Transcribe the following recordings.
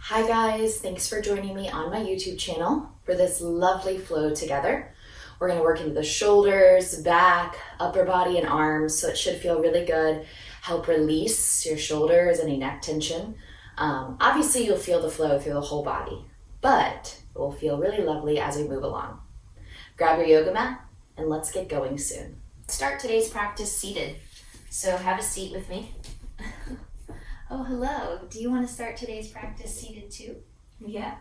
Hi guys, thanks for joining me on my YouTube channel for this lovely flow together. We're going to work into the shoulders, back, upper body, and arms, so it should feel really good. Help release your shoulders, any neck tension. Obviously, you'll feel the flow through the whole body, but it will feel really lovely as we move along. Grab your yoga mat and let's get going soon. Start today's practice seated. So have a seat with me. Oh, hello. Do you want to start today's practice seated too? Yeah.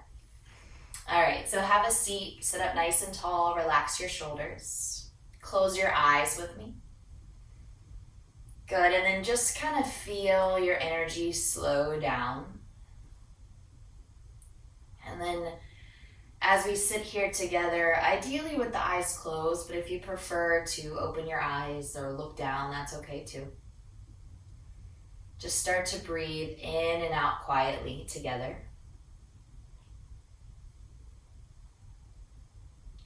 All right, so have a seat, sit up nice and tall, relax your shoulders. Close your eyes with me. Good, and then just kind of feel your energy slow down. And then as we sit here together, ideally with the eyes closed, but if you prefer to open your eyes or look down, that's okay too. Just start to breathe in and out quietly together.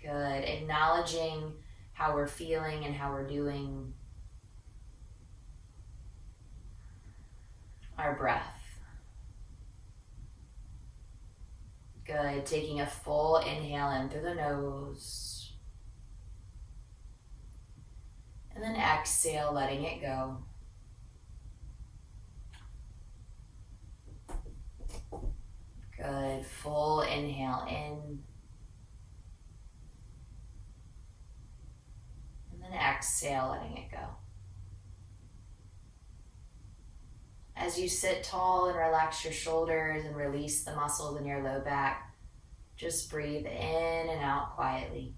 Good. Acknowledging how we're feeling and how we're doing. Our breath. Good. Taking a full inhale in through the nose. And then exhale, letting it go. Good. Full inhale in. And then exhale, letting it go. As you sit tall and relax your shoulders and release the muscles in your low back, just breathe in and out quietly.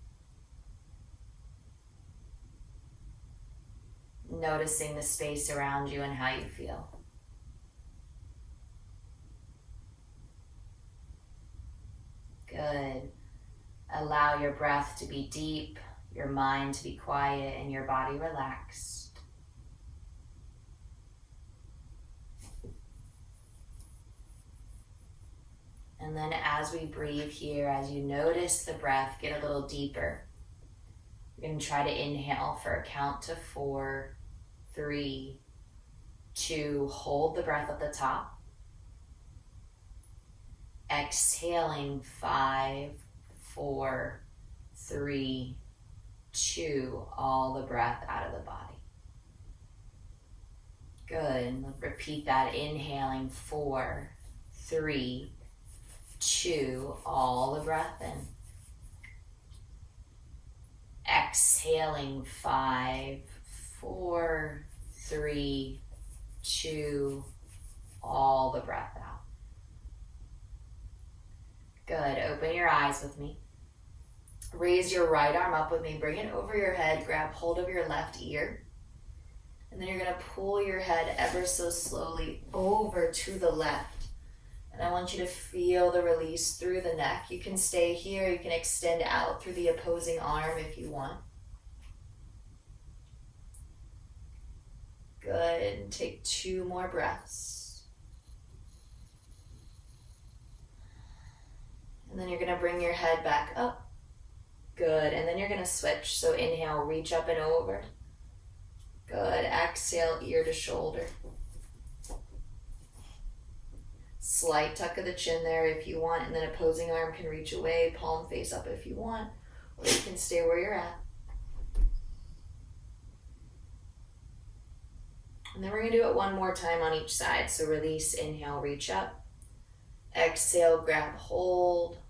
Noticing the space around you and how you feel. Good. Allow your breath to be deep, your mind to be quiet, and your body relaxed. And then as we breathe here, as you notice the breath get a little deeper, you're going to try to inhale for a count to 4, 3, 2, hold the breath at the top. Exhaling 5, 4, 3, 2, all the breath out of the body. Good. Repeat that. Inhaling 4, 3, 2, all the breath in. Exhaling 5, 4, 3, 2, all the breath out. Good. Open your eyes with me. Raise your right arm up with me. Bring it over your head. Grab hold of your left ear. And then you're going to pull your head ever so slowly over to the left. And I want you to feel the release through the neck. You can stay here. You can extend out through the opposing arm if you want. Good. Take 2 more breaths. And then you're going to bring your head back up. Good. And then you're going to switch. So inhale, reach up and over. Good. Exhale, ear to shoulder. Slight tuck of the chin there if you want. And then opposing arm can reach away. Palm face up if you want. Or you can stay where you're at. And then we're going to do it one more time on each side. So release, inhale, reach up. Exhale, grab hold.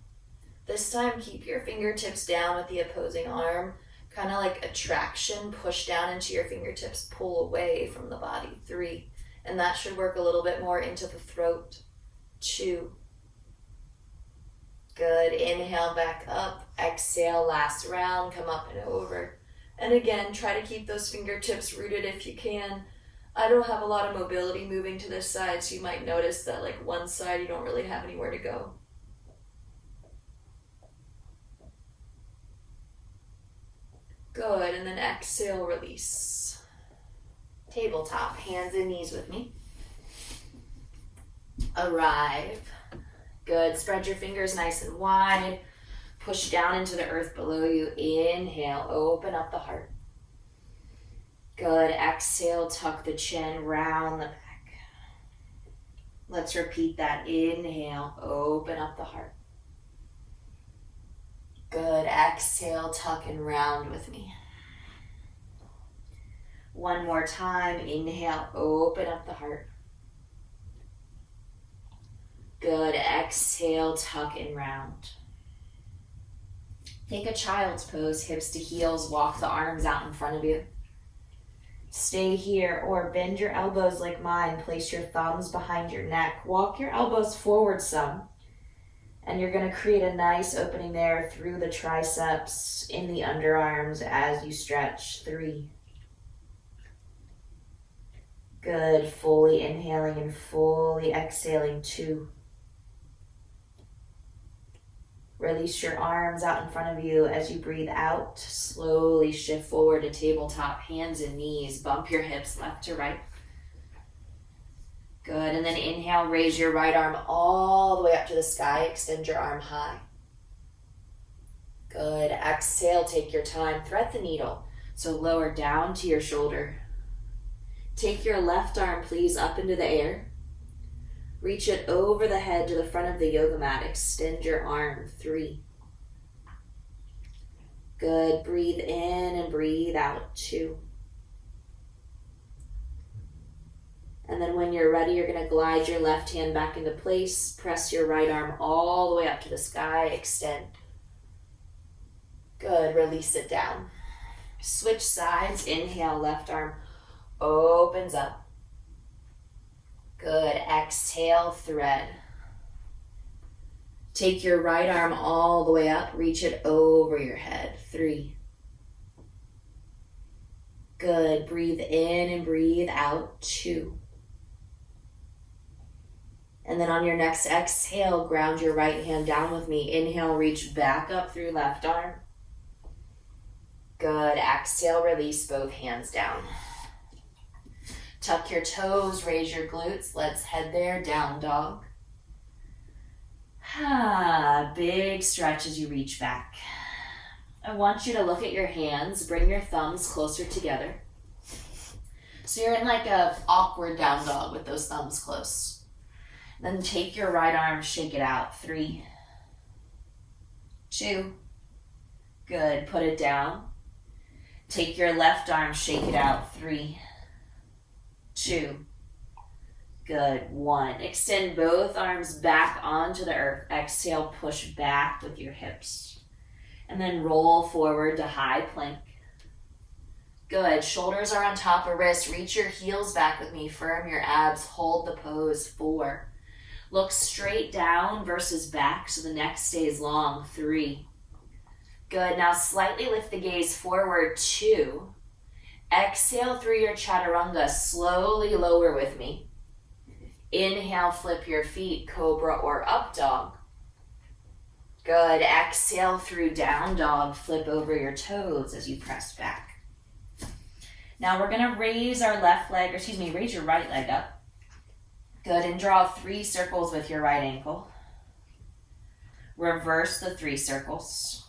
This time, keep your fingertips down with the opposing arm. Kind of like a traction, push down into your fingertips, pull away from the body. 3. And that should work a little bit more into the throat. 2. Good. Inhale back up. Exhale, last round. Come up and over. And again, try to keep those fingertips rooted if you can. I don't have a lot of mobility moving to this side, so you might notice that like one side you don't really have anywhere to go. Good, and then exhale, release. Tabletop, hands and knees with me. Arrive. Good, spread your fingers nice and wide. Push down into the earth below you. Inhale, open up the heart. Good, exhale, tuck the chin, round the back. Let's repeat that. Inhale, open up the heart. Good. Exhale, tuck and round with me. One more time. Inhale, open up the heart. Good. Exhale, tuck and round. Take a child's pose, hips to heels. Walk the arms out in front of you. Stay here or bend your elbows like mine. Place your thumbs behind your neck. Walk your elbows forward some. And you're going to create a nice opening there through the triceps, in the underarms as you stretch. 3. Good. Fully inhaling and fully exhaling. 2. Release your arms out in front of you as you breathe out. Slowly shift forward to tabletop, hands and knees. Bump your hips left to right. Good, and then inhale, raise your right arm all the way up to the sky. Extend your arm high. Good, exhale, take your time. Thread the needle, so lower down to your shoulder. Take your left arm, please, up into the air. Reach it over the head to the front of the yoga mat. Extend your arm. 3. Good. Breathe in and breathe out. 2. And then when you're ready, you're going to glide your left hand back into place. Press your right arm all the way up to the sky. Extend. Good. Release it down. Switch sides. Inhale, left arm opens up. Good. Exhale, thread. Take your right arm all the way up. Reach it over your head. 3. Good. Breathe in and breathe out. 2. And then on your next exhale, ground your right hand down with me. Inhale, reach back up through left arm. Good. Exhale, release both hands down. Tuck your toes, raise your glutes. Let's head there, down dog. Big stretch as you reach back. I want you to look at your hands. Bring your thumbs closer together. So you're in like a awkward down dog with those thumbs close. Then take your right arm, shake it out. 3, 2, good. Put it down. Take your left arm, shake it out. 3, 2, good. 1. Extend both arms back onto the earth. Exhale, push back with your hips. And then roll forward to high plank. Good. Shoulders are on top of wrists. Reach your heels back with me. Firm your abs. Hold the pose. 4. Look straight down versus back so the neck stays long. 3. Good. Now slightly lift the gaze forward. 2. Exhale through your chaturanga. Slowly lower with me. Inhale, flip your feet, cobra or up dog. Good. Exhale through down dog. Flip over your toes as you press back. Now we're going to raise our raise your right leg up. Good. And draw 3 circles with your right ankle. Reverse the 3 circles.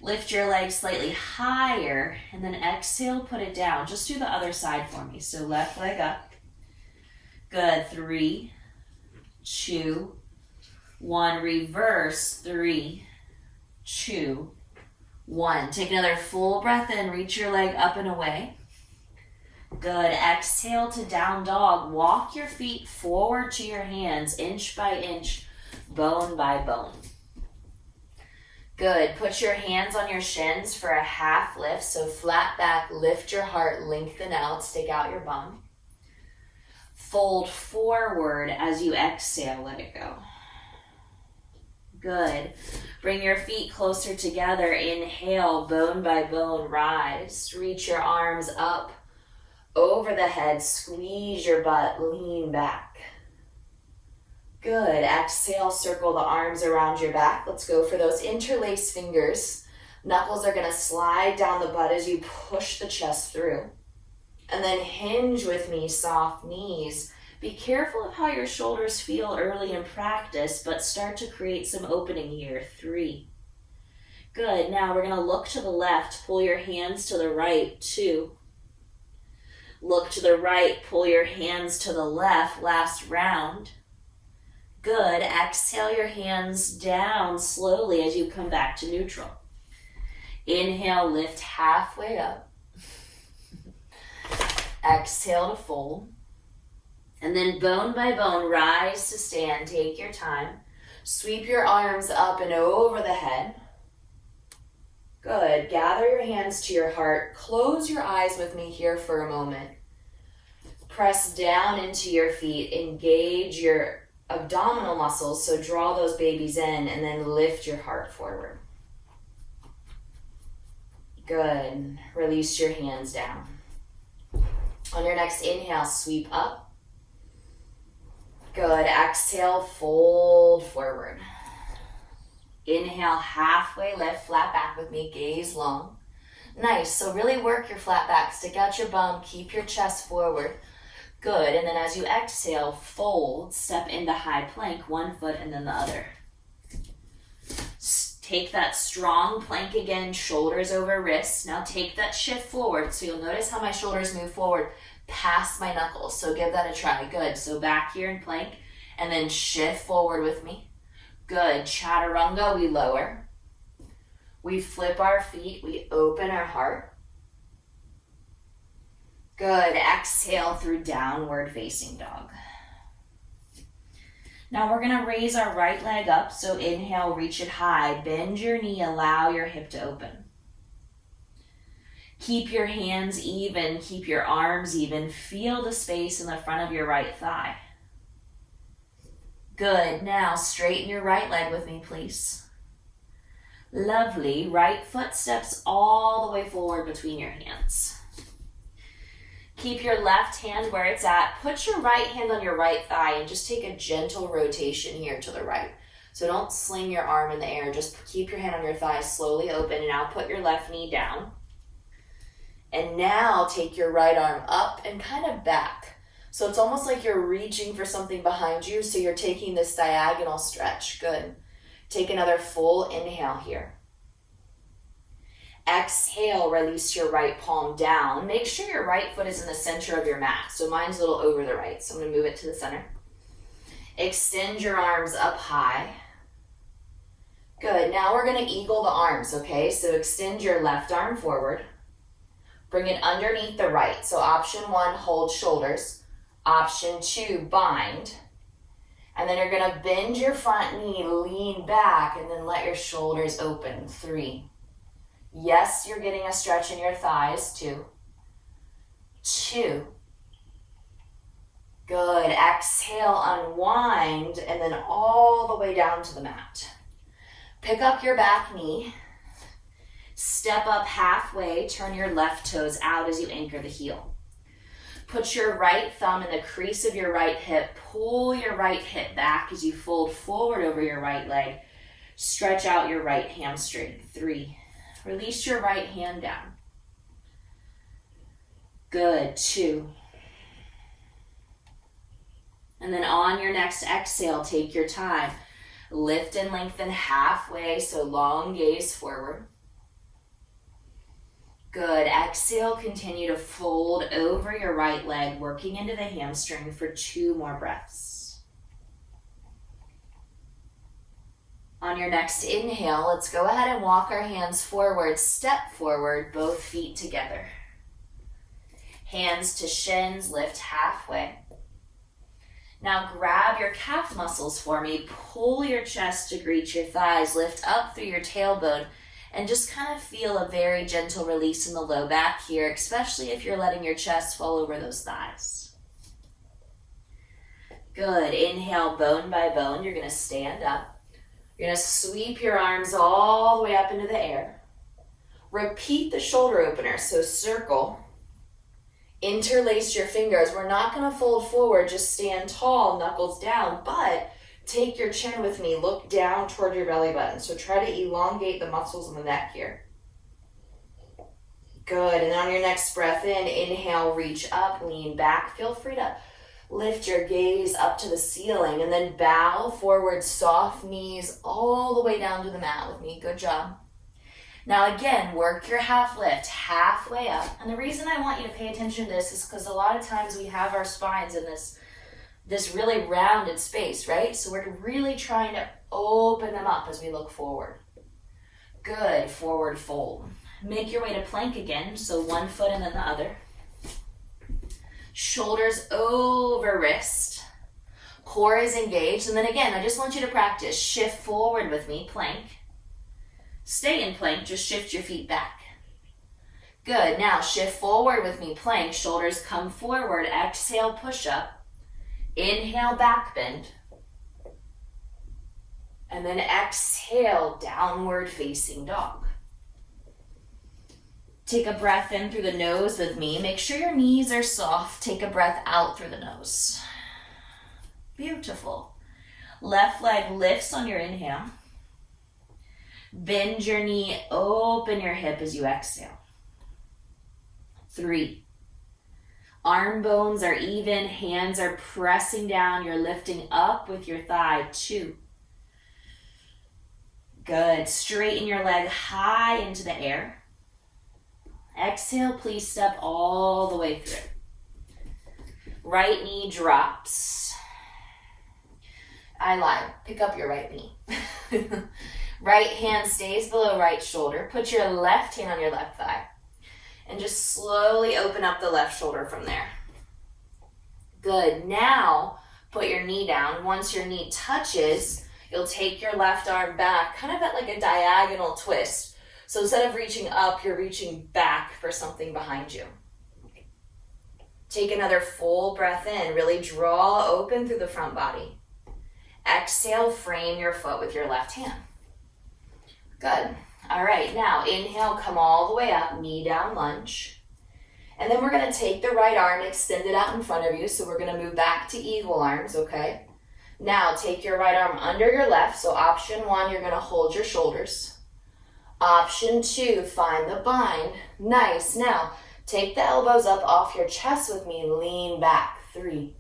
Lift your leg slightly higher and then exhale, put it down. Just do the other side for me. So left leg up. Good. 3, 2, 1. Reverse. 3, 2, 1. Take another full breath in. Reach your leg up and away. Good. Exhale to down dog. Walk your feet forward to your hands, inch by inch, bone by bone. Good. Put your hands on your shins for a half lift. So flat back, lift your heart, lengthen out, stick out your bum. Fold forward as you exhale, let it go. Good. Bring your feet closer together. Inhale, bone by bone, rise. Reach your arms up over the head. Squeeze your butt, lean back. Good. Exhale, circle the arms around your back. Let's go for those interlaced fingers. Knuckles are going to slide down the butt as you push the chest through. And then hinge with me, soft knees. Be careful of how your shoulders feel early in practice, but start to create some opening here. 3. Good. Now we're going to look to the left. Pull your hands to the right. 2. Look to the right, pull your hands to the left, last round. Good, exhale your hands down slowly as you come back to neutral. Inhale, lift halfway up. Exhale to fold. And then bone by bone, rise to stand, take your time. Sweep your arms up and over the head. Good, gather your hands to your heart. Close your eyes with me here for a moment. Press down into your feet, engage your abdominal muscles, so draw those babies in and then lift your heart forward. Good, release your hands down. On your next inhale, sweep up. Good, exhale, fold forward. Inhale, halfway lift, flat back with me, gaze long. Nice, so really work your flat back, stick out your bum, keep your chest forward. Good, and then as you exhale, fold, step into high plank, one foot and then the other. Take that strong plank again, shoulders over wrists. Now take that shift forward, so you'll notice how my shoulders move forward past my knuckles, so give that a try. Good, so back here in plank, and then shift forward with me. Good, chaturanga, we lower. We flip our feet, we open our heart. Good, exhale through downward facing dog. Now we're gonna raise our right leg up, so inhale, reach it high, bend your knee, allow your hip to open. Keep your hands even, keep your arms even, feel the space in the front of your right thigh. Good, now straighten your right leg with me, please. Lovely, right foot steps all the way forward between your hands. Keep your left hand where it's at. Put your right hand on your right thigh and just take a gentle rotation here to the right. So don't sling your arm in the air, just keep your hand on your thigh, slowly open, and now put your left knee down. And now take your right arm up and kind of back. So it's almost like you're reaching for something behind you, so you're taking this diagonal stretch. Good. Take another full inhale here. Exhale, release your right palm down. Make sure your right foot is in the center of your mat. So mine's a little over the right, so I'm gonna move it to the center. Extend your arms up high. Good, now we're gonna eagle the arms, okay? So extend your left arm forward. Bring it underneath the right. So option 1, hold shoulders. Option 2, bind. And then you're gonna bend your front knee, lean back, and then let your shoulders open. 3. Yes, you're getting a stretch in your thighs. 2. 2. Good, exhale, unwind, and then all the way down to the mat. Pick up your back knee. Step up halfway, turn your left toes out as you anchor the heel. Put your right thumb in the crease of your right hip. Pull your right hip back as you fold forward over your right leg. Stretch out your right hamstring. 3. Release your right hand down. Good. 2. And then on your next exhale, take your time. Lift and lengthen halfway, so long gaze forward. Good, exhale, continue to fold over your right leg, working into the hamstring for 2 more breaths. On your next inhale, let's go ahead and walk our hands forward, step forward, both feet together. Hands to shins, lift halfway. Now grab your calf muscles for me, pull your chest to reach your thighs, lift up through your tailbone, and just kind of feel a very gentle release in the low back here, especially if you're letting your chest fall over those thighs. Good, inhale, bone by bone, you're gonna stand up. You're gonna sweep your arms all the way up into the air. Repeat the shoulder opener, so circle. Interlace your fingers. We're not gonna fold forward, just stand tall, knuckles down, but take your chin with me, look down toward your belly button. So try to elongate the muscles in the neck here. Good, and on your next breath in, inhale, reach up, lean back. Feel free to lift your gaze up to the ceiling and then bow forward, soft knees all the way down to the mat with me. Good job. Now again, work your half lift halfway up. And the reason I want you to pay attention to this is because a lot of times we have our spines in this really rounded space, right? So we're really trying to open them up as we look forward. Good, forward fold. Make your way to plank again, so one foot and then the other. Shoulders over wrist. Core is engaged. And then again, I just want you to practice. Shift forward with me, plank. Stay in plank, just shift your feet back. Good, now shift forward with me, plank. Shoulders come forward, exhale, push up. Inhale, back bend. And then exhale, downward facing dog. Take a breath in through the nose with me. Make sure your knees are soft. Take a breath out through the nose. Beautiful. Left leg lifts on your inhale. Bend your knee, open your hip as you exhale. 3. Arm bones are even, hands are pressing down. You're lifting up with your thigh. 2. Good. Straighten your leg high into the air. Exhale, please step all the way through. Right knee drops. I lied. Pick up your right knee. Right hand stays below right shoulder. Put your left hand on your left thigh. And just slowly open up the left shoulder from there. Good. Now, put your knee down. Once your knee touches, you'll take your left arm back, kind of at like a diagonal twist. So instead of reaching up, you're reaching back for something behind you. Take another full breath in. Really draw open through the front body. Exhale, frame your foot with your left hand. Good. All right, now inhale, come all the way up, knee down, lunge. And then we're going to take the right arm, extend it out in front of you. So we're going to move back to eagle arms, okay? Now take your right arm under your left. So option 1, you're going to hold your shoulders. Option 2, find the bind. Nice. Now take the elbows up off your chest with me, lean back. 3.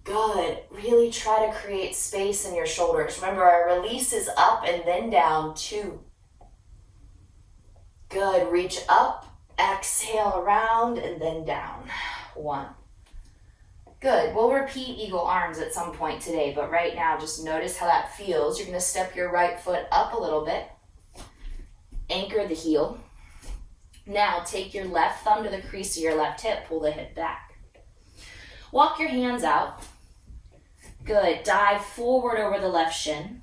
Good. Really try to create space in your shoulders. Remember, our release is up and then down. 2. Good. Reach up, exhale around, and then down. 1. Good. We'll repeat eagle arms at some point today, but right now, just notice how that feels. You're going to step your right foot up a little bit. Anchor the heel. Now, take your left thumb to the crease of your left hip. Pull the hip back. Walk your hands out. Good. Dive forward over the left shin.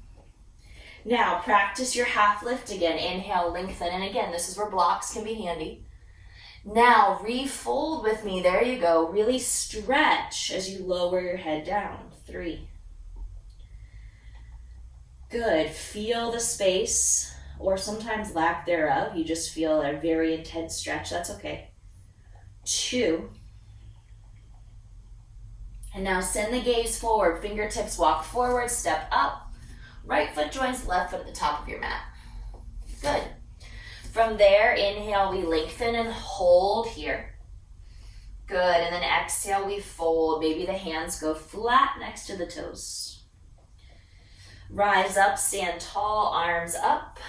Now, practice your half lift again. Inhale, lengthen. And again, this is where blocks can be handy. Now, refold with me. There you go. Really stretch as you lower your head down. 3. Good. Feel the space, or sometimes lack thereof. You just feel a very intense stretch. That's okay. 2. And now send the gaze forward. Fingertips walk forward, step up. Right foot joins left foot at the top of your mat. Good. From there, inhale, we lengthen and hold here. Good. And then exhale, we fold. Maybe the hands go flat next to the toes. Rise up, stand tall, arms up.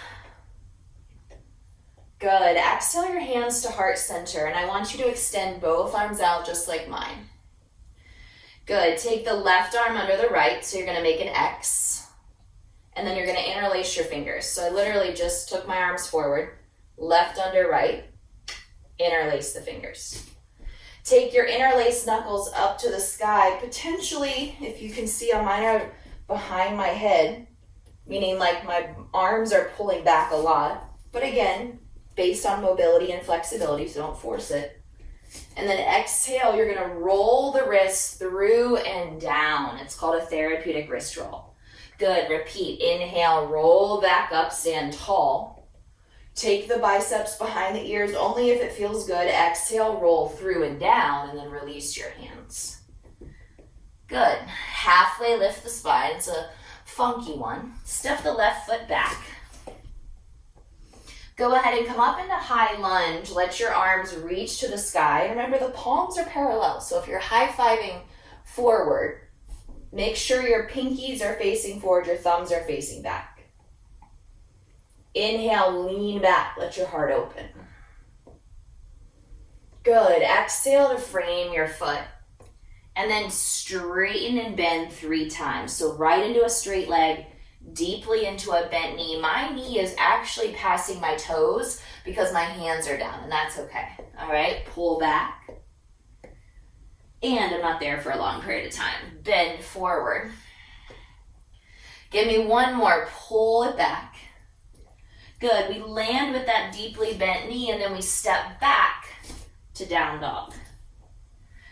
Good. Exhale your hands to heart center. And I want you to extend both arms out just like mine. Good. Take the left arm under the right. So you're going to make an X. And then you're going to interlace your fingers. So I literally just took my arms forward. Left under right. Interlace the fingers. Take your interlaced knuckles up to the sky. Potentially, if you can see on mine, are behind my head. Meaning like my arms are pulling back a lot. But again, based on mobility and flexibility, so don't force it. And then exhale, you're going to roll the wrists through and down. It's called a therapeutic wrist roll. Good. Repeat. Inhale, roll back up, stand tall. Take the biceps behind the ears only if it feels good. Exhale, roll through and down, and then release your hands. Good. Halfway lift the spine. It's a funky one. Step the left foot back. Go ahead and come up into high lunge. Let your arms reach to the sky. Remember, the palms are parallel. So if you're high-fiving forward, make sure your pinkies are facing forward, your thumbs are facing back. Inhale, lean back, let your heart open. Good, exhale to frame your foot. And then straighten and bend 3 times. So right into a straight leg, deeply into a bent knee. My knee is actually passing my toes because my hands are down, and that's okay. All right, pull back. And I'm not there for a long period of time. Bend forward. Give me one more, pull it back. Good, we land with that deeply bent knee, and then we step back to down dog.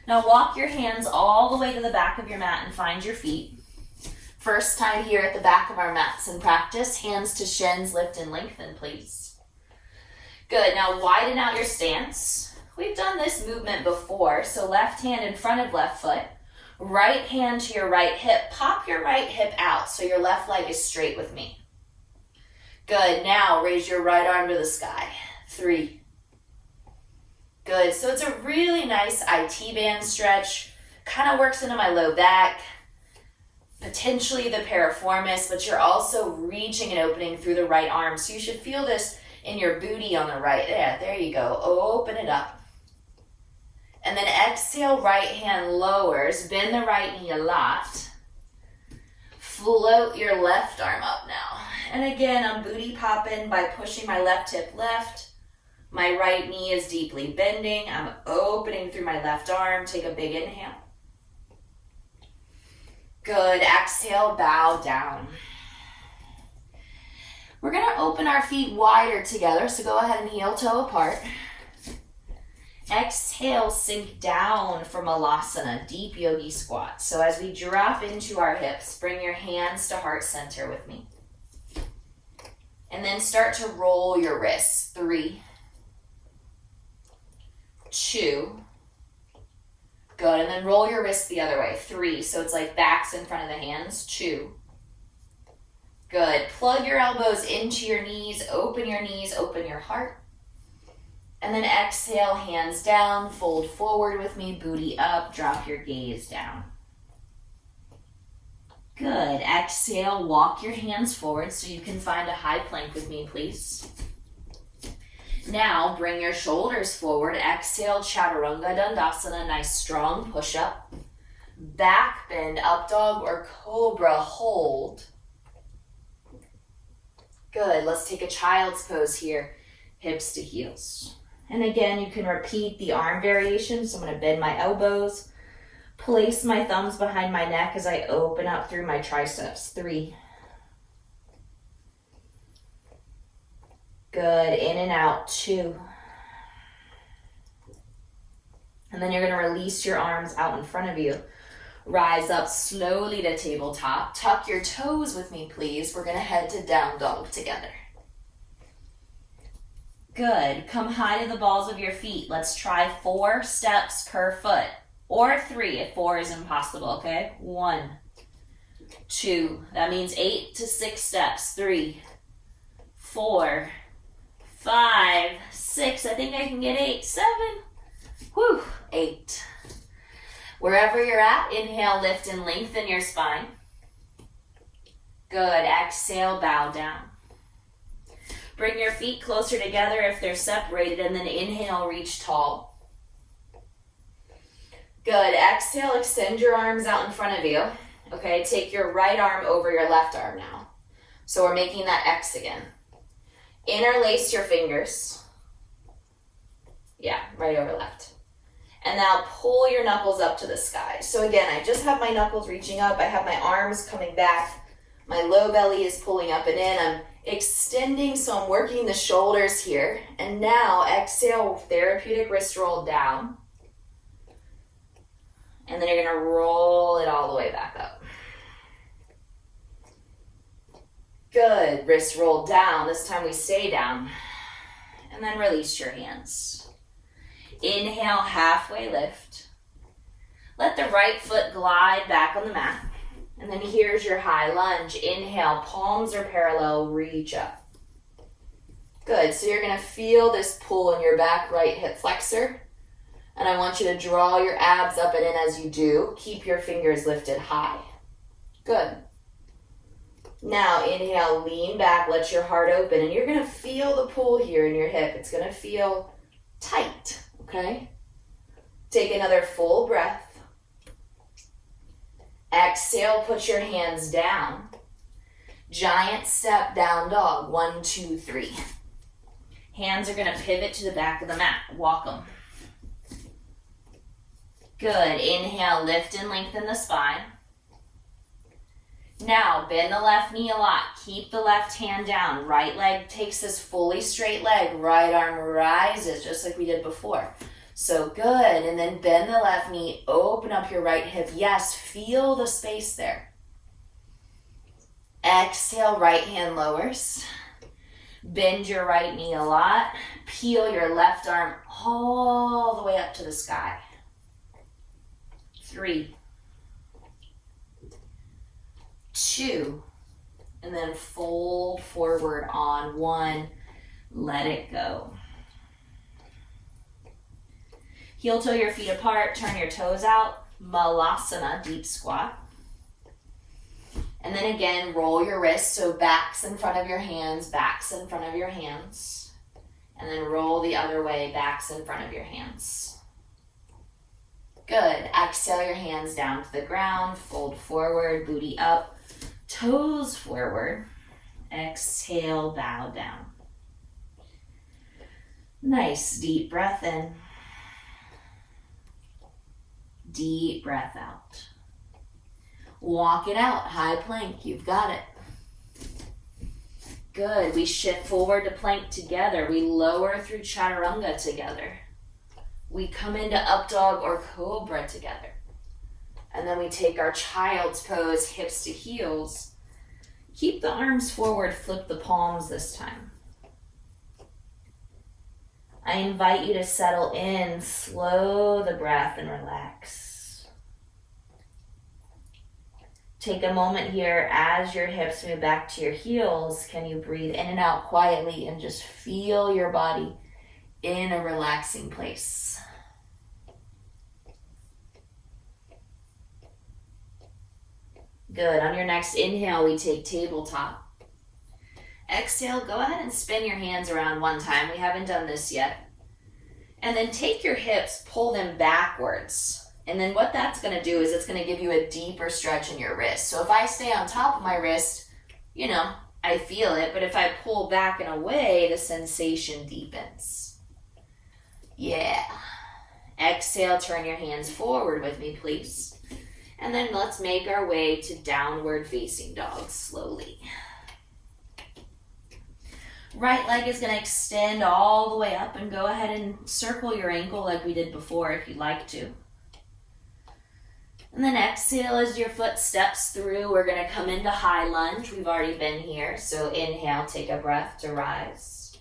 Now walk your hands all the way to the back of your mat and find your feet. First time here at the back of our mats in practice, hands to shins, lift and lengthen, please. Good, now widen out your stance. We've done this movement before, so left hand in front of left foot, right hand to your right hip. Pop your right hip out so your left leg is straight with me. Good, now raise your right arm to the sky. 3. Good, so it's a really nice IT band stretch. Kind of works into my low back, potentially the piriformis, but you're also reaching and opening through the right arm. So you should feel this in your booty on the right. Yeah, there you go. Open it up. And then exhale, right hand lowers. Bend the right knee a lot. Float your left arm up now. And again, I'm booty popping by pushing my left hip left. My right knee is deeply bending. I'm opening through my left arm. Take a big inhale. Good, exhale, bow down. We're gonna open our feet wider together, so go ahead and heel toe apart. Exhale, sink down for Malasana, deep yogi squat. So as we drop into our hips, bring your hands to heart center with me. And then start to roll your wrists. 3, 2, good, and then roll your wrists the other way. 3, so it's like backs in front of the hands. 2, good. Plug your elbows into your knees, open your heart. And then exhale, hands down, fold forward with me, booty up, drop your gaze down. Good, exhale, walk your hands forward so you can find a high plank with me, please. Now, bring your shoulders forward. Exhale, Chaturanga Dandasana, nice strong push-up. Back bend, up dog or cobra, hold. Good, let's take a child's pose here. Hips to heels. And again, you can repeat the arm variation. So I'm gonna bend my elbows, place my thumbs behind my neck as I open up through my triceps. 3. Good, in and out. 2. And then you're gonna release your arms out in front of you. Rise up slowly to tabletop. Tuck your toes with me, please. We're gonna head to down dog together. Good, come high to the balls of your feet. Let's try 4 steps per foot, or 3 if 4 is impossible, okay? 1, 2, that means 8 to 6 steps. 3, 4, 5, 6, I think I can get 8, 7, whew, 8. Wherever you're at, inhale, lift and lengthen your spine. Good, exhale, bow down. Bring your feet closer together if they're separated, and then inhale, reach tall. Good, exhale, extend your arms out in front of you. Okay, take your right arm over your left arm now. So we're making that X again. Interlace your fingers. Yeah, right over left. And now pull your knuckles up to the sky. So again, I just have my knuckles reaching up. I have my arms coming back. My low belly is pulling up and in. I'm extending, so I'm working the shoulders here. And now exhale, therapeutic wrist roll down. And then you're gonna roll it all the way back up. Good, wrist roll down. This time we stay down. And then release your hands. Inhale, halfway lift. Let the right foot glide back on the mat. And then here's your high lunge. Inhale, palms are parallel, reach up. Good, so you're gonna feel this pull in your back right hip flexor. And I want you to draw your abs up and in as you do. Keep your fingers lifted high. Good. Now inhale, lean back, let your heart open, and you're gonna feel the pull here in your hip. It's gonna feel tight, okay? Take another full breath. Exhale, put your hands down. Giant step, down dog. 1, 2, 3. Hands are gonna pivot to the back of the mat. Walk them. Good. Inhale, lift and lengthen the spine. Now, bend the left knee a lot. Keep the left hand down. Right leg takes this fully straight leg. Right arm rises, just like we did before. So good. And then bend the left knee. Open up your right hip. Yes, feel the space there. Exhale, right hand lowers. Bend your right knee a lot. Peel your left arm all the way up to the sky. 3, 2, and then fold forward on 1. Let it go. Heel toe your feet apart, turn your toes out. Malasana, deep squat. And then again, roll your wrists, so backs in front of your hands, backs in front of your hands. And then roll the other way, backs in front of your hands. Good. Exhale your hands down to the ground, fold forward, booty up, toes forward. Exhale, bow down. Nice, deep breath in. Deep breath out. Walk it out, high plank, you've got it. Good, we shift forward to plank together. We lower through chaturanga together. We come into up dog or cobra together. And then we take our child's pose, hips to heels. Keep the arms forward, flip the palms this time. I invite you to settle in, slow the breath and relax. Take a moment here as your hips move back to your heels. Can you breathe in and out quietly and just feel your body in a relaxing place? Good. On your next inhale, we take tabletop. Exhale, go ahead and spin your hands around one time. We haven't done this yet. And then take your hips, pull them backwards. And then what that's going to do is it's going to give you a deeper stretch in your wrist. So if I stay on top of my wrist, I feel it. But if I pull back and away, the sensation deepens. Yeah. Exhale, turn your hands forward with me, please. And then let's make our way to downward facing dog slowly. Right leg is going to extend all the way up, and go ahead and circle your ankle like we did before if you'd like to. And then exhale as your foot steps through. We're going to come into high lunge. We've already been here. So inhale, take a breath to rise.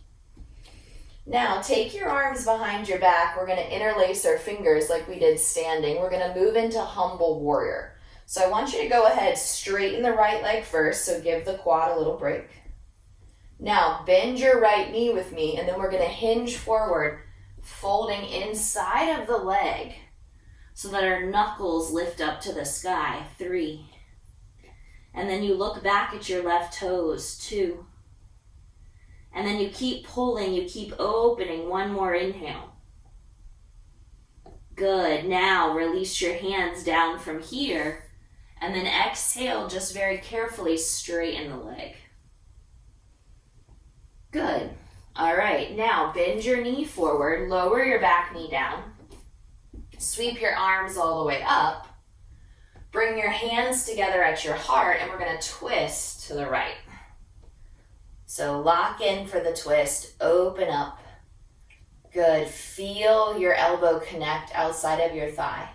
Now take your arms behind your back. We're going to interlace our fingers like we did standing. We're going to move into humble warrior. So I want you to go ahead, straighten the right leg first. So give the quad a little break. Now bend your right knee with me, and then we're going to hinge forward, folding inside of the leg so that our knuckles lift up to the sky. 3. And then you look back at your left toes. 2. And then you keep pulling, you keep opening. 1 more inhale. Good. Now release your hands down from here, and then exhale, just very carefully straighten the leg. Good. All right, now bend your knee forward, lower your back knee down, sweep your arms all the way up, bring your hands together at your heart, and we're going to twist to the right. So lock in for the twist, open up. Good. Feel your elbow connect outside of your thigh,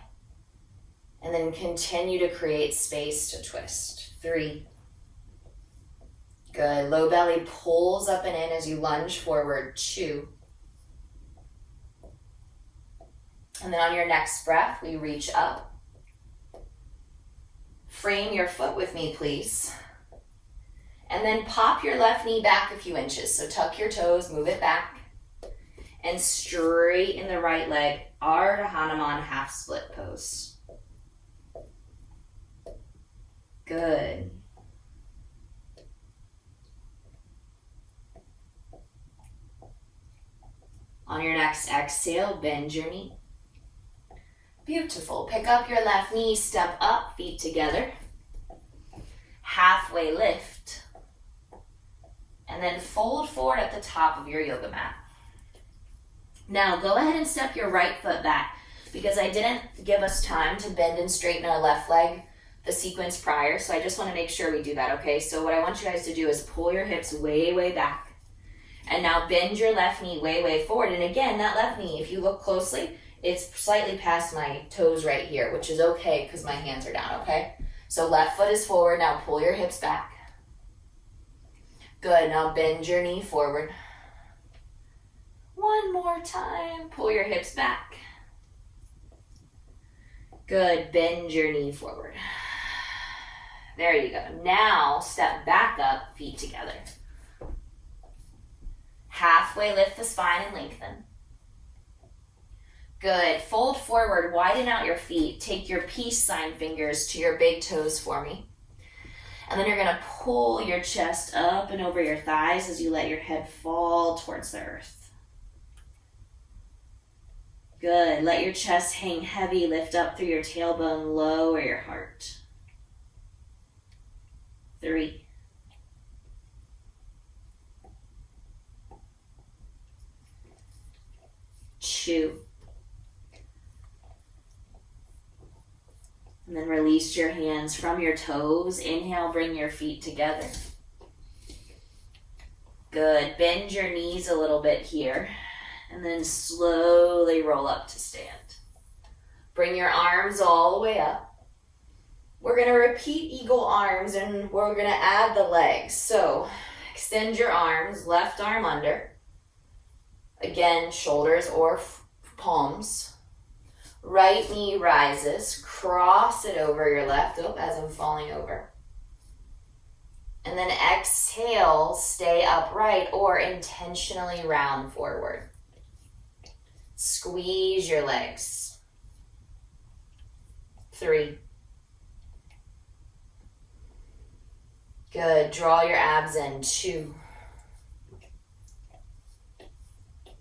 and then continue to create space to twist. 3. Good. Low belly pulls up and in as you lunge forward. 2. And then on your next breath, we reach up. Frame your foot with me, please. And then pop your left knee back a few inches. So tuck your toes, move it back. And straighten the right leg. Ardha Hanuman half split pose. Good. On your next exhale, bend your knee. Beautiful. Pick up your left knee, step up, feet together. Halfway lift. And then fold forward at the top of your yoga mat. Now go ahead and step your right foot back because I didn't give us time to bend and straighten our left leg the sequence prior, so I just want to make sure we do that, okay? So what I want you guys to do is pull your hips way, way back. And now bend your left knee way, way forward. And again, that left knee, if you look closely, it's slightly past my toes right here, which is okay because my hands are down, okay? So left foot is forward. Now pull your hips back. Good. Now bend your knee forward. One more time. Pull your hips back. Good. Bend your knee forward. There you go. Now step back up, feet together. Halfway lift the spine and lengthen. Good. Fold forward, widen out your feet. Take your peace sign fingers to your big toes for me. And then you're going to pull your chest up and over your thighs as you let your head fall towards the earth. Good. Let your chest hang heavy. Lift up through your tailbone, lower your heart. 3. 2. And then release your hands from your toes. Inhale, bring your feet together. Good. Bend your knees a little bit here. And then slowly roll up to stand. Bring your arms all the way up. We're going to repeat eagle arms and we're going to add the legs. So extend your arms, left arm under. Again, shoulders or palms. Right knee rises, cross it over your left, as I'm falling over. And then exhale, stay upright or intentionally round forward. Squeeze your legs. 3. Good, draw your abs in. 2.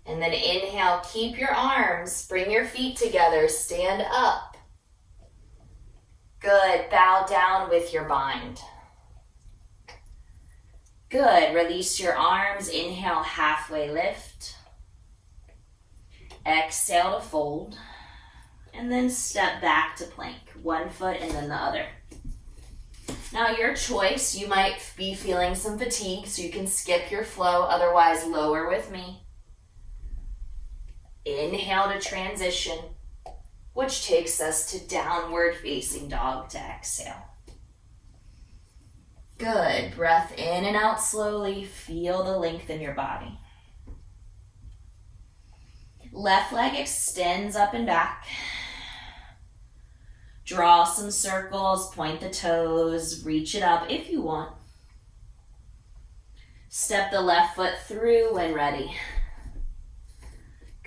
And then inhale, keep your arms, bring your feet together, stand up. Good, bow down with your bind. Good, release your arms, inhale, halfway lift. Exhale to fold. And then step back to plank, one foot and then the other. Now your choice, you might be feeling some fatigue, so you can skip your flow, otherwise lower with me. Inhale to transition, which takes us to downward facing dog to exhale. Good. Breath in and out slowly. Feel the length in your body. Left leg extends up and back. Draw some circles, point the toes, reach it up if you want. Step the left foot through when ready.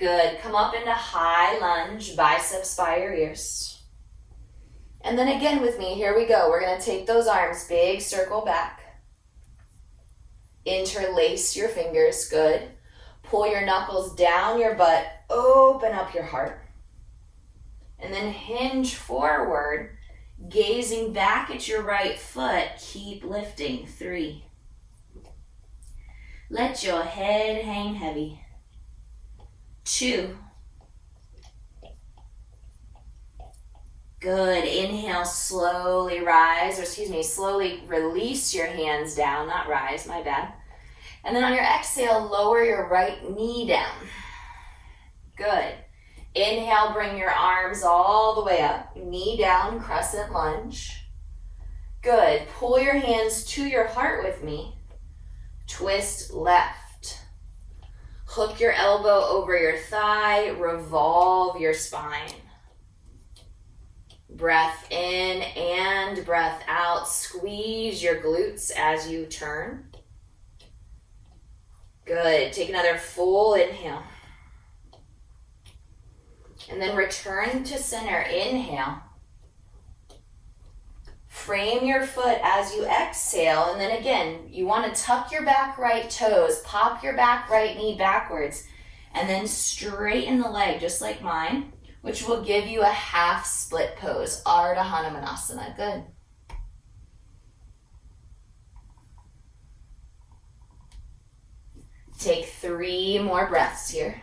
Good. Come up into high lunge, biceps by your ears. And then again with me, here we go. We're going to take those arms, big circle back. Interlace your fingers, good. Pull your knuckles down your butt, open up your heart. And then hinge forward, gazing back at your right foot, keep lifting. 3. Let your head hang heavy. 2. Good. Inhale, slowly rise, slowly release your hands down, not rise, my bad. And then on your exhale, lower your right knee down. Good. Inhale, bring your arms all the way up, knee down, crescent lunge. Good. Pull your hands to your heart with me. Twist left. Hook your elbow over your thigh, revolve your spine. Breath in and breath out. Squeeze your glutes as you turn. Good. Take another full inhale. And then return to center. Inhale. Frame your foot as you exhale. And then again, you want to tuck your back right toes, pop your back right knee backwards, And then straighten the leg just like mine, which will give you a half split pose, Ardha Hanumanasana. Good. Take 3 more breaths here.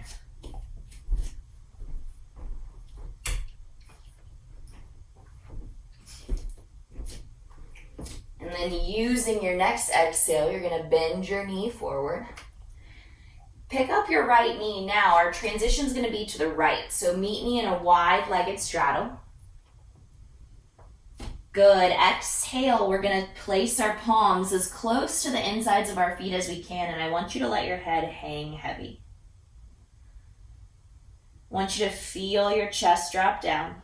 And then using your next exhale, you're gonna bend your knee forward. Pick up your right knee now. Our transition's gonna be to the right. So meet me in a wide-legged straddle. Good, exhale. We're gonna place our palms as close to the insides of our feet as we can, and I want you to let your head hang heavy. I want you to feel your chest drop down.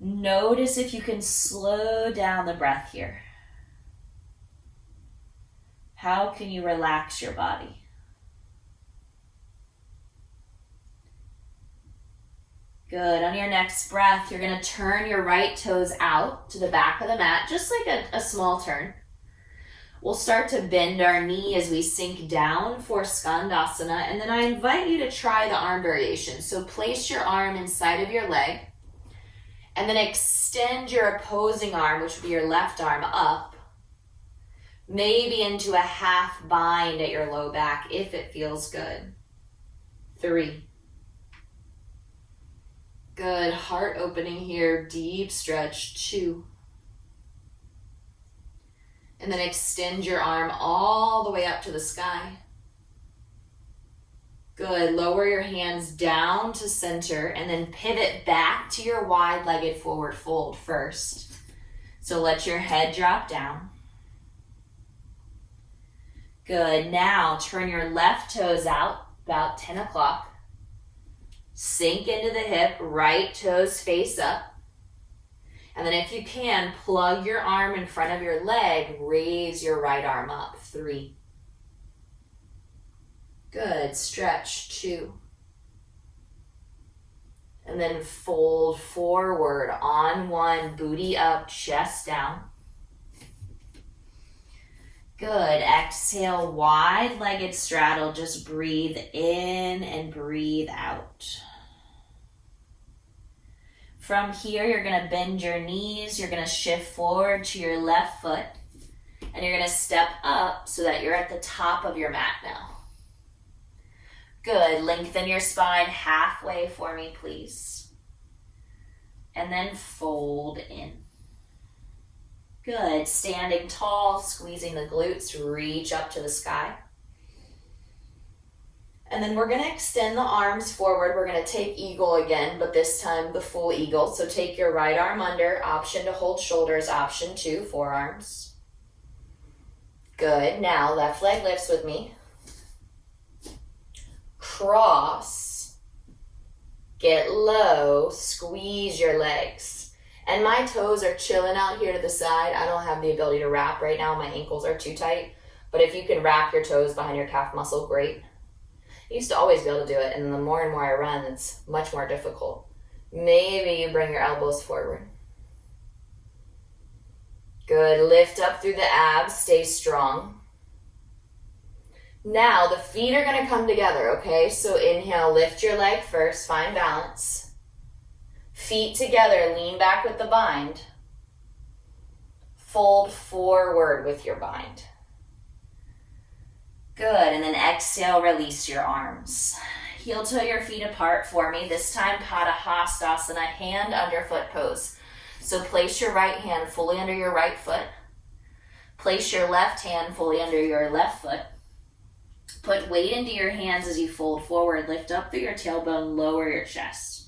Notice if you can slow down the breath here. How can you relax your body? Good. On your next breath, you're going to turn your right toes out to the back of the mat, just like a small turn. We'll start to bend our knee as we sink down for Skandasana, and then I invite you to try the arm variation. So place your arm inside of your leg, and then extend your opposing arm, which would be your left arm, up, maybe into a half bind at your low back if it feels good. 3. Good, heart opening here, deep stretch. 2. And then extend your arm all the way up to the sky. Good, lower your hands down to center and then pivot back to your wide-legged forward fold first. So let your head drop down. Good, now turn your left toes out about 10 o'clock. Sink into the hip, right toes face up. And then if you can, plug your arm in front of your leg, raise your right arm up. 3. Good, stretch. 2. And then fold forward on 1, booty up, chest down. Good, exhale, wide-legged straddle, just breathe in and breathe out. From here, you're gonna bend your knees, you're gonna shift forward to your left foot, and you're gonna step up so that you're at the top of your mat now. Good, lengthen your spine halfway for me, please. And then fold in. Good, standing tall, squeezing the glutes, reach up to the sky. And then we're gonna extend the arms forward. We're gonna take eagle again, but this time the full eagle. So take your right arm under, option to hold shoulders, option 2, forearms. Good, now left leg lifts with me. Cross, get low, squeeze your legs. And my toes are chilling out here to the side. I don't have the ability to wrap right now. My ankles are too tight. But if you can wrap your toes behind your calf muscle, great. I used to always be able to do it, and the more and more I run, it's much more difficult. Maybe you bring your elbows forward. Good, lift up through the abs, stay strong. Now, the feet are gonna come together, okay? So inhale, lift your leg first, find balance. Feet together, lean back with the bind. Fold forward with your bind. Good, and then exhale, release your arms. Heel toe your feet apart for me. This time, Padahastasana, hand under foot pose. So place your right hand fully under your right foot. Place your left hand fully under your left foot. Put weight into your hands as you fold forward. Lift up through your tailbone, lower your chest.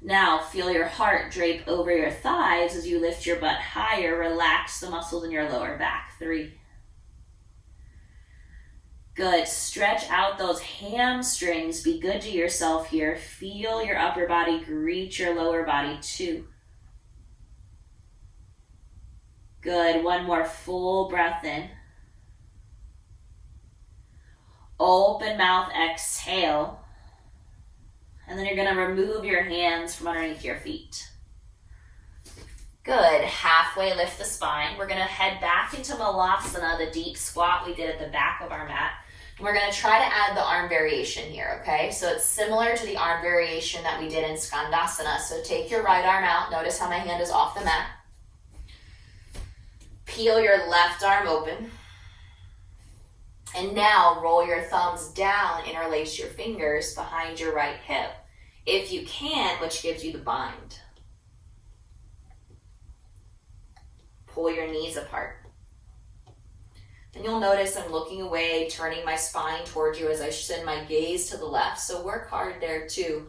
Now, feel your heart drape over your thighs as you lift your butt higher. Relax the muscles in your lower back. 3. Good. Stretch out those hamstrings. Be good to yourself here. Feel your upper body greet your lower body. 2. Good. One more full breath in. Open mouth, exhale. And then you're going to remove your hands from underneath your feet. Good. Halfway lift the spine. We're going to head back into Malasana, the deep squat we did at the back of our mat. We're going to try to add the arm variation here, okay? So it's similar to the arm variation that we did in Skandasana. So take your right arm out. Notice how my hand is off the mat. Peel your left arm open. And now roll your thumbs down, interlace your fingers behind your right hip. If you can, which gives you the bind. Pull your knees apart. Then you'll notice I'm looking away, turning my spine towards you as I send my gaze to the left. So work hard there too,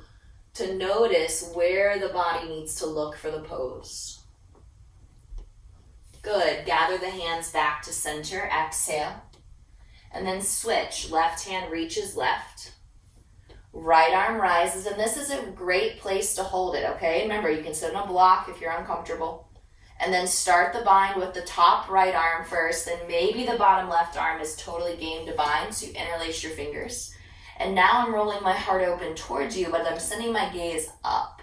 to notice where the body needs to look for the pose. Good. Gather the hands back to center. Exhale. And then switch. Left hand reaches left. Right arm rises. And this is a great place to hold it, okay? Remember, you can sit on a block if you're uncomfortable. And then start the bind with the top right arm first. Then maybe the bottom left arm is totally game to bind. So you interlace your fingers. And now I'm rolling my heart open towards you, but I'm sending my gaze up.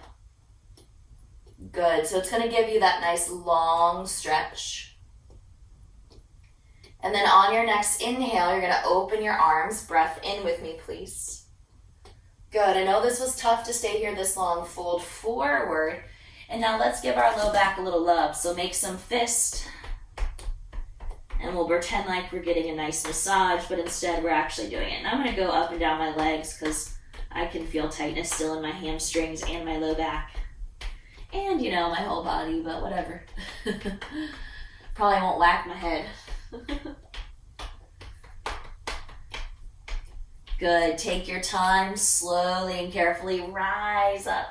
Good. So it's going to give you that nice long stretch. And then on your next inhale, you're going to open your arms. Breath in with me, please. Good. I know this was tough to stay here this long. Fold forward. And now let's give our low back a little love. So make some fist. And we'll pretend like we're getting a nice massage, but instead we're actually doing it. And I'm going to go up and down my legs because I can feel tightness still in my hamstrings and my low back. And, you know, my whole body, but whatever. Probably won't whack my head. Good. Take your time, slowly and carefully rise up.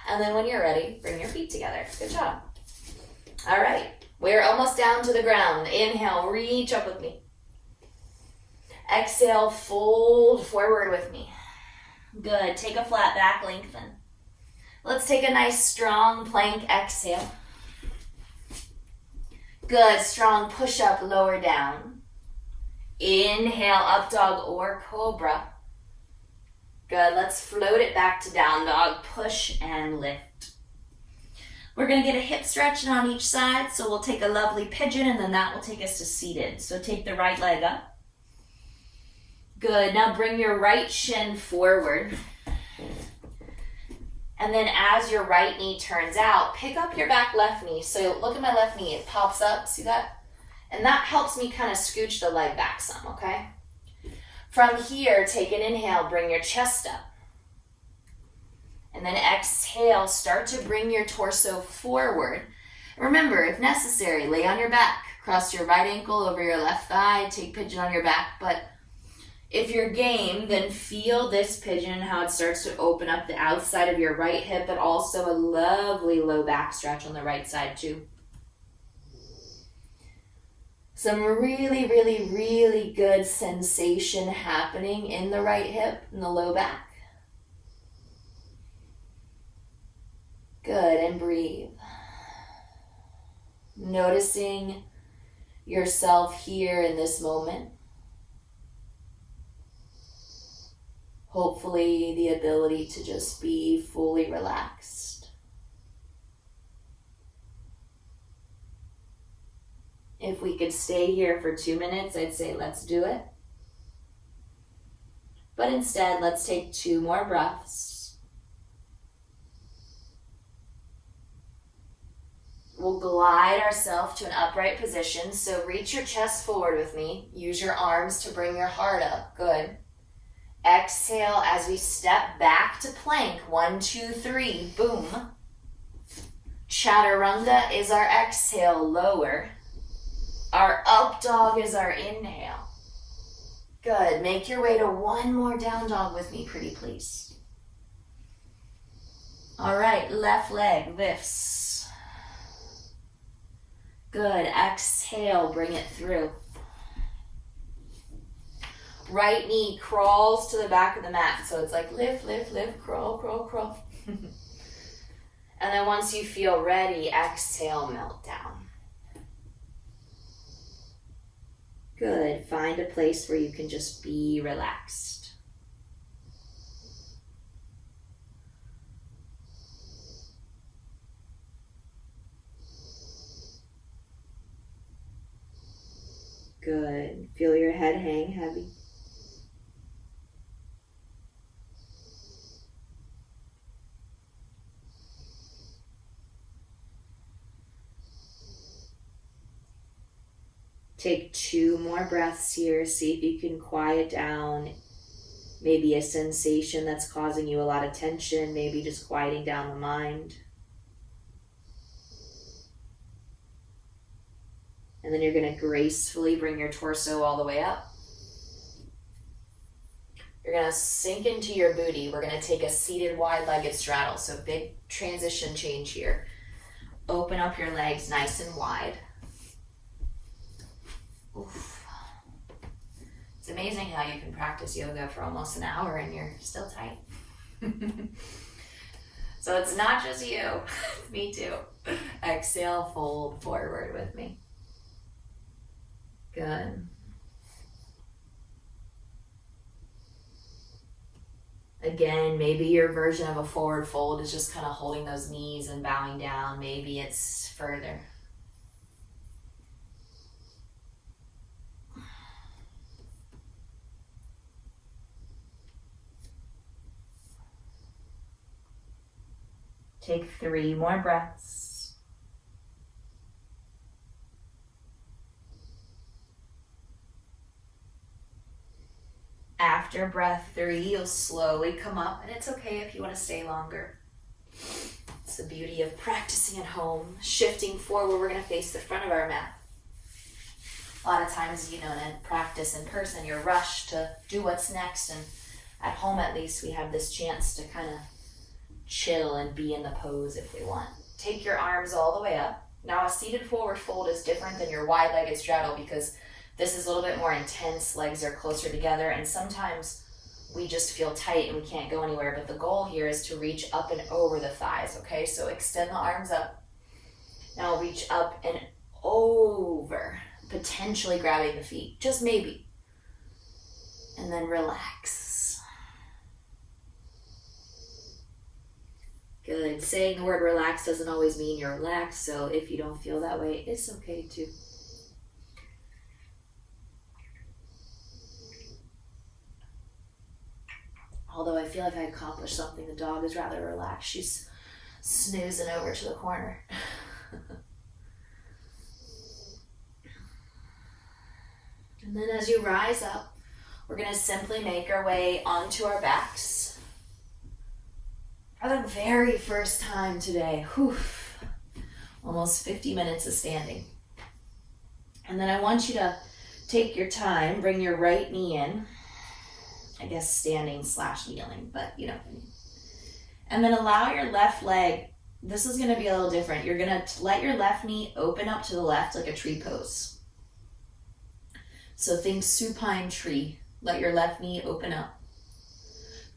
And then when you're ready, bring your feet together. Good job. All right. We're almost down to the ground. Inhale, reach up with me. Exhale, fold forward with me. Good. Take a flat back, lengthen. Let's take a nice strong plank exhale. Good. Strong push up, lower down. Inhale, up dog or cobra. Good. Let's float it back to down dog. Push and lift. We're going to get a hip stretch on each side. So we'll take a lovely pigeon and then that will take us to seated. So take the right leg up. Good. Now bring your right shin forward. And then as your right knee turns out, pick up your back left knee. So look at my left knee. It pops up. See that? And that helps me kind of scooch the leg back some, okay? From here, take an inhale. Bring your chest up. And then exhale. Start to bring your torso forward. Remember, if necessary, lay on your back. Cross your right ankle over your left thigh. Take pigeon on your back. But if you're game, then feel this pigeon, how it starts to open up the outside of your right hip, but also a lovely low back stretch on the right side too. Some really, really, really good sensation happening in the right hip and the low back. Good, and breathe. Noticing yourself here in this moment. Hopefully the ability to just be fully relaxed. If we could stay here for 2 minutes, I'd say let's do it. But instead, let's take 2 more breaths. We'll glide ourselves to an upright position. So reach your chest forward with me. Use your arms to bring your heart up. Good. Exhale as we step back to plank. 1, 2, 3. Boom. Chaturanga is our exhale, lower. Our up dog is our inhale. Good. Make your way to 1 more down dog with me, pretty please. All right. Left leg lifts. Good. Exhale. Bring it through. Right knee crawls to the back of the mat. So it's like lift, lift, lift, crawl, crawl, crawl. And then once you feel ready, exhale, melt down. Good. Find a place where you can just be relaxed. Good. Feel your head hang heavy. Take 2 more breaths here. See if you can quiet down maybe a sensation that's causing you a lot of tension, maybe just quieting down the mind. And then you're going to gracefully bring your torso all the way up. You're going to sink into your booty. We're going to take a seated wide-legged straddle. So big transition change here. Open up your legs nice and wide. Oof. It's amazing how you can practice yoga for almost an hour and you're still tight. So it's not just you, me too. Exhale, fold forward with me. Good. Again, maybe your version of a forward fold is just kind of holding those knees and bowing down. Maybe it's further. Take 3 more breaths. After breath 3, you'll slowly come up, and it's okay if you want to stay longer. It's the beauty of practicing at home. Shifting forward, we're going to face the front of our mat. A lot of times, in practice in person, you're rushed to do what's next, and at home at least, we have this chance to kind of chill and be in the pose if we want. Take your arms all the way up. Now a seated forward fold is different than your wide-legged straddle because this is a little bit more intense. Legs are closer together and sometimes we just feel tight and we can't go anywhere, but the goal here is to reach up and over the thighs, okay? So extend the arms up. Now reach up and over, potentially grabbing the feet, just maybe. And then relax. Good. Saying the word relax doesn't always mean you're relaxed, so if you don't feel that way, it's okay too. Although I feel like I accomplished something, the dog is rather relaxed. She's snoozing over to the corner. And then as you rise up, we're going to simply make our way onto our backs. For the very first time today, almost 50 minutes of standing. And then I want you to take your time, bring your right knee in, I guess standing / kneeling, but you know. And then allow your left leg, this is gonna be a little different. You're gonna let your left knee open up to the left like a tree pose. So think supine tree, let your left knee open up.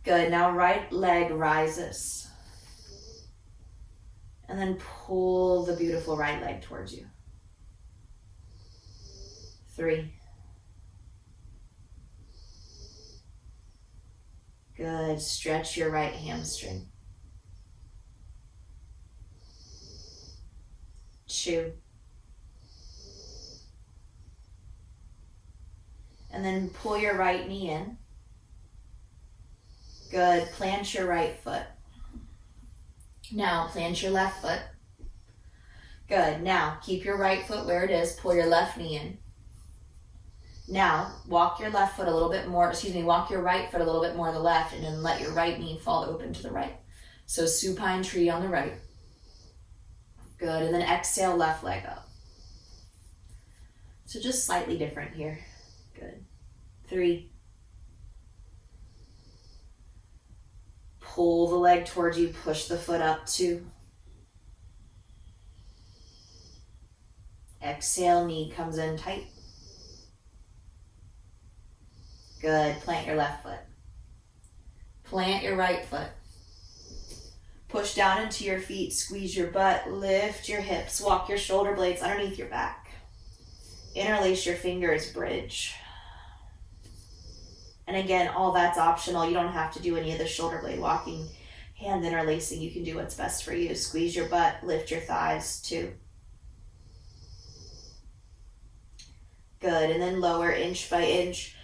Good, now right leg rises. And then pull the beautiful right leg towards you. 3. Good, stretch your right hamstring. 2. And then pull your right knee in. Good. Plant your right foot. Now plant your left foot. Good. Now keep your right foot where it is. Pull your left knee in. Now walk your right foot a little bit more to the left and then let your right knee fall open to the right. So supine tree on the right. Good. And then exhale, left leg up. So just slightly different here. Good. 3. Pull the leg towards you, push the foot up. 2. Exhale, knee comes in tight. Good, plant your left foot. Plant your right foot. Push down into your feet, squeeze your butt, lift your hips, walk your shoulder blades underneath your back. Interlace your fingers, bridge. And again, all that's optional. You don't have to do any of the shoulder blade walking, hand interlacing. You can do what's best for you. Squeeze your butt, lift your thighs. 2. Good. And then lower inch by inch,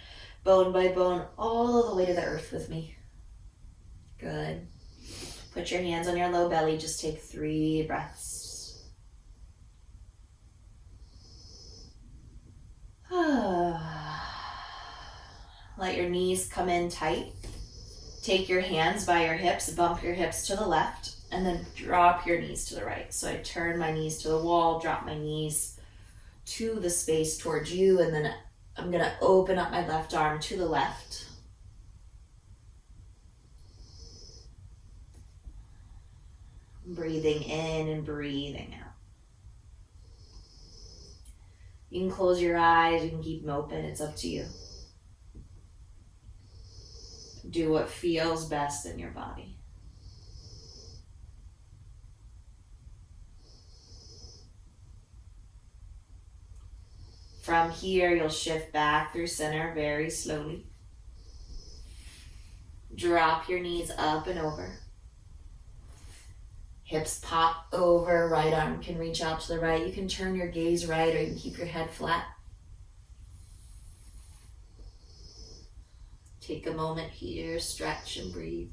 bone by bone, all the way to the earth with me. Good. Put your hands on your low belly. Just take 3 breaths. Let your knees come in tight. Take your hands by your hips, bump your hips to the left, and then drop your knees to the right. So I turn my knees to the wall, drop my knees to the space towards you, and then I'm going to open up my left arm to the left. Breathing in and breathing out. You can close your eyes, you can keep them open, it's up to you. Do what feels best in your body. From here, you'll shift back through center very slowly. Drop your knees up and over. Hips pop over, right arm can reach out to the right. You can turn your gaze right, or you can keep your head flat. Take a moment here, stretch and breathe.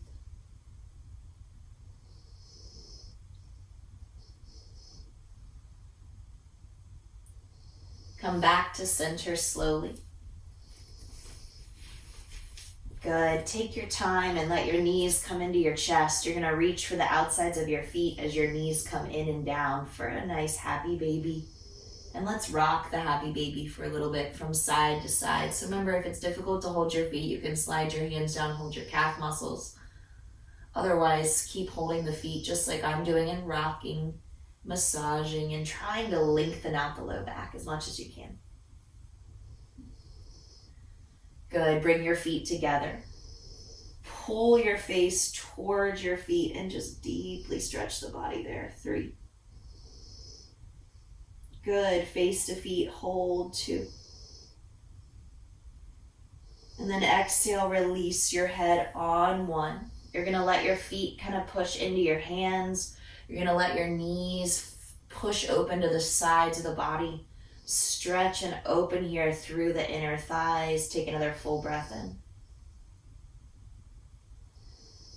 Come back to center slowly. Good. Take your time and let your knees come into your chest. You're going to reach for the outsides of your feet as your knees come in and down for a nice happy baby. And let's rock the happy baby for a little bit from side to side. So remember, if it's difficult to hold your feet, you can slide your hands down, hold your calf muscles. Otherwise, keep holding the feet just like I'm doing and rocking, massaging, and trying to lengthen out the low back as much as you can. Good. Bring your feet together. Pull your face towards your feet and just deeply stretch the body there. 3. Good. Face to feet. Hold. 2. And then exhale, release your head on 1. You're going to let your feet kind of push into your hands. You're going to let your knees push open to the sides of the body. Stretch and open here through the inner thighs. Take another full breath in.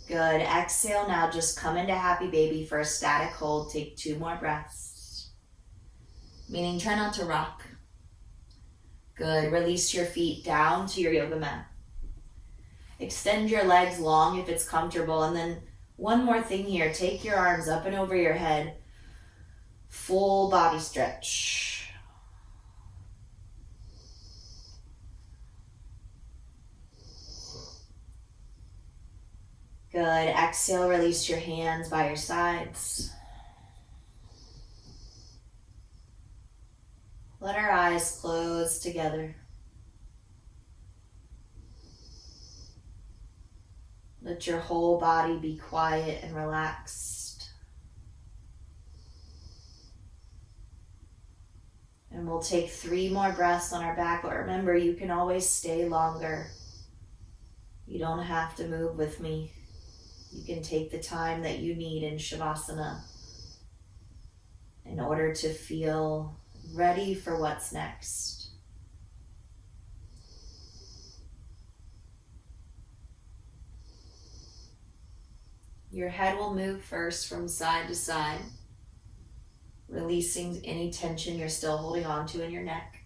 Good. Exhale. Now just come into happy baby for a static hold. Take 2 more breaths. Meaning try not to rock. Good. Release your feet down to your yoga mat. Extend your legs long if it's comfortable. And then one more thing here. Take your arms up and over your head. Full body stretch. Good. Exhale, release your hands by your sides. Let our eyes close together. Let your whole body be quiet and relaxed. And we'll take 3 more breaths on our back, but remember, you can always stay longer. You don't have to move with me. You can take the time that you need in Shavasana in order to feel ready for what's next. Your head will move first from side to side, releasing any tension you're still holding on to in your neck.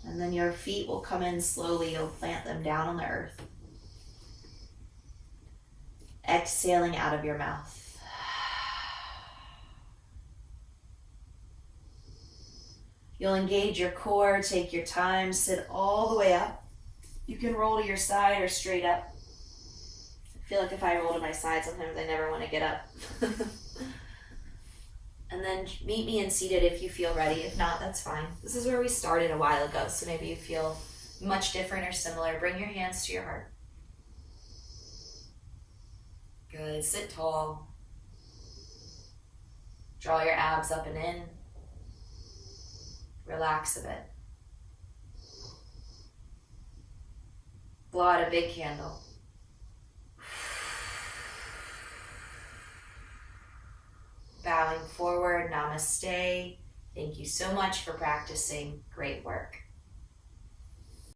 And then your feet will come in slowly. You'll plant them down on the earth. Exhaling out of your mouth. You'll engage your core, take your time, sit all the way up. You can roll to your side or straight up. I feel like if I roll to my side, sometimes I never want to get up. And then meet me in seated if you feel ready. If not, that's fine. This is where we started a while ago, so maybe you feel much different or similar. Bring your hands to your heart. Good. Sit tall. Draw your abs up and in. Relax a bit. Blow out a big candle. Bowing forward. Namaste. Thank you so much for practicing. Great work.